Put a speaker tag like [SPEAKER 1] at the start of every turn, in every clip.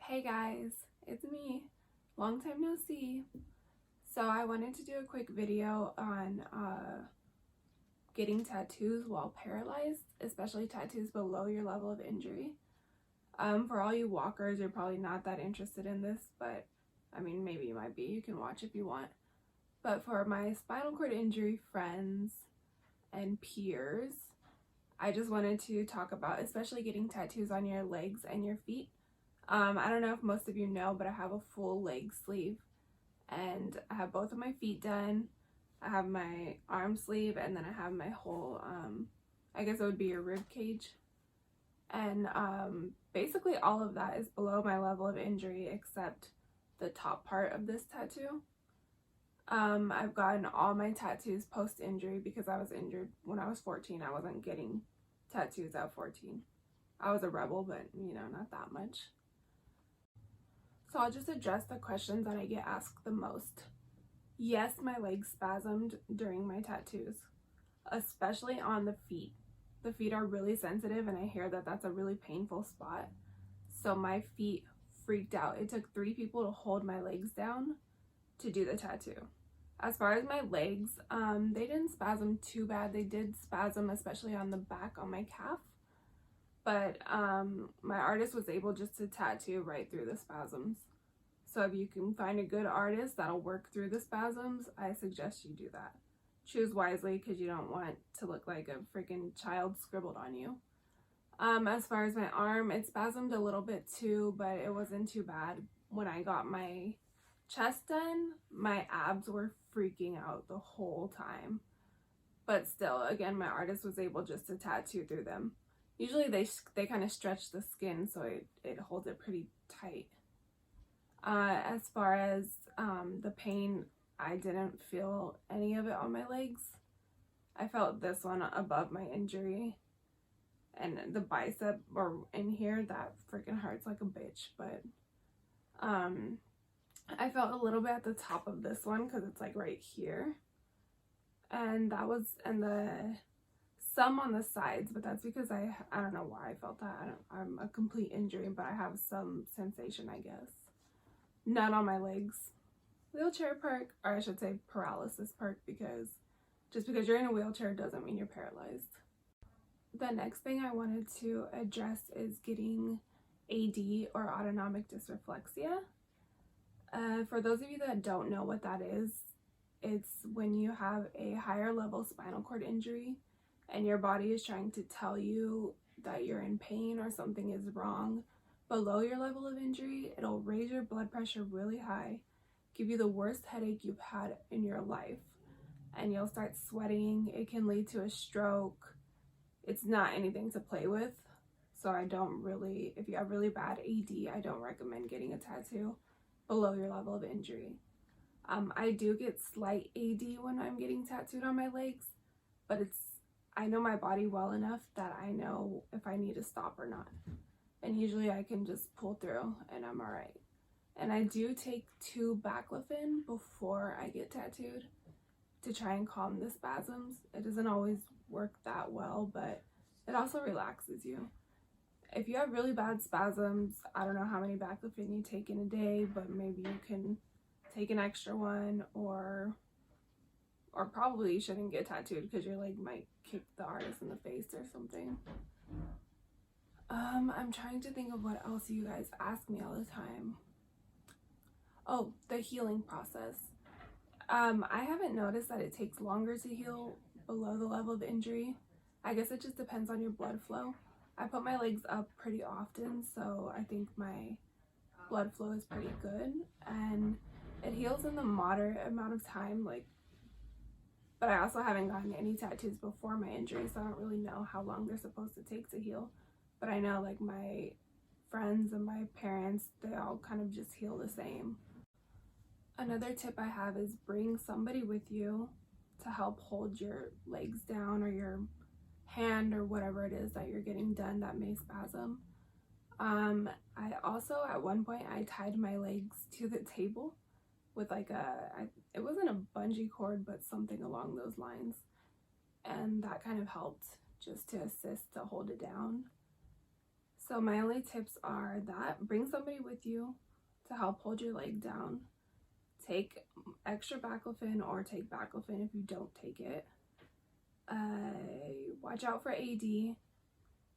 [SPEAKER 1] Hey guys, it's me. Long time no see. So I wanted to do a quick video on getting tattoos while paralyzed, especially tattoos below your level of injury. For all you walkers, you're probably not that interested in this, but I mean, maybe you might be. You can watch if you want. But for my spinal cord injury friends and peers, I just wanted to talk about especially getting tattoos on your legs and your feet. I don't know if most of you know, but I have a full leg sleeve and I have both of my feet done. I have my arm sleeve and then I have my whole, I guess it would be a rib cage. And basically all of that is below my level of injury except the top part of this tattoo. I've gotten all my tattoos post-injury because I was injured when I was 14. I wasn't getting tattoos at 14. I was a rebel, but you know, not that much. So I'll just address the questions that I get asked the most. Yes, my legs spasmed during my tattoos, especially on the feet. The feet are really sensitive and I hear that that's a really painful spot. So my feet freaked out. It took 3 people to hold my legs down to do the tattoo. As far as my legs, they didn't spasm too bad. They did spasm, especially on the back on my calf. But my artist was able just to tattoo right through the spasms. So if you can find a good artist that'll work through the spasms, I suggest you do that. Choose wisely because you don't want to look like a freaking child scribbled on you. As far as my arm, it spasmed a little bit too, but it wasn't too bad. When I got my chest done, my abs were freaking out the whole time. But still, again, my artist was able just to tattoo through them. Usually they kind of stretch the skin so it holds it pretty tight. As far as the pain, I didn't feel any of it on my legs. I felt this one above my injury. And the bicep or in here, that freaking hurts like a bitch. But I felt a little bit at the top of this one because it's like right here. And that was, and some on the sides, but that's because I don't know why I felt that. I'm a complete injury, but I have some sensation, I guess. None on my legs. Wheelchair perk, or I should say paralysis perk, because just because you're in a wheelchair doesn't mean you're paralyzed. The next thing I wanted to address is getting AD or autonomic dysreflexia. For those of you that don't know what that is, it's when you have a higher level spinal cord injury and your body is trying to tell you that you're in pain or something is wrong below your level of injury. It'll raise your blood pressure really high, give you the worst headache you've had in your life, and you'll start sweating. It can lead to a stroke. It's not anything to play with. So I don't really, if you have really bad AD, I don't recommend getting a tattoo below your level of injury. I do get slight AD when I'm getting tattooed on my legs, but I know my body well enough that I know if I need to stop or not. And usually I can just pull through and I'm all right. And I do take 2 baclofen before I get tattooed to try and calm the spasms. It doesn't always work that well, but it also relaxes you. If you have really bad spasms, I don't know how many baclofen you take in a day, but maybe you can take an extra one, or probably you shouldn't get tattooed because your leg might kick the artist in the face or something. I'm trying to think of what else you guys ask me all the time. Oh, the healing process. I haven't noticed that it takes longer to heal below the level of injury. I guess it just depends on your blood flow. I put my legs up pretty often, so I think my blood flow is pretty good, and it heals in the moderate amount of time, but I also haven't gotten any tattoos before my injury, so I don't really know how long they're supposed to take to heal. But I know like my friends and my parents, they all kind of just heal the same. Another tip I have is bring somebody with you to help hold your legs down, or your hand, or whatever it is that you're getting done that may spasm. I also, at one point, I tied my legs to the table with like it wasn't a bungee cord, but something along those lines. And that kind of helped just to assist to hold it down. So my only tips are that bring somebody with you to help hold your leg down. Take extra baclofen or take baclofen if you don't take it. Watch out for AD.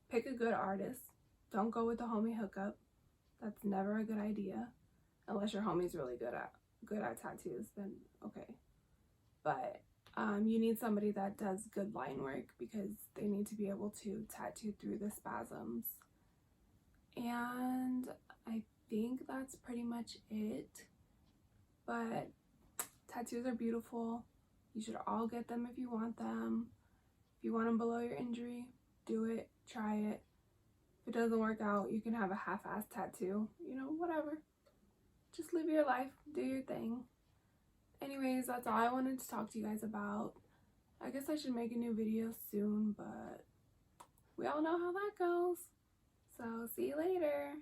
[SPEAKER 1] Pick a good artist. Don't go with the homie hookup. That's never a good idea. Unless your homie's really good at tattoos, then okay. But you need somebody that does good line work because they need to be able to tattoo through the spasms. And I think that's pretty much it. But tattoos are beautiful. You should all get them if you want them. If you want them below your injury, do it. Try it. If it doesn't work out, you can have a half-ass tattoo. You know, whatever. Just live your life. Do your thing. Anyways, that's all I wanted to talk to you guys about. I guess I should make a new video soon, but we all know how that goes. So, see you later.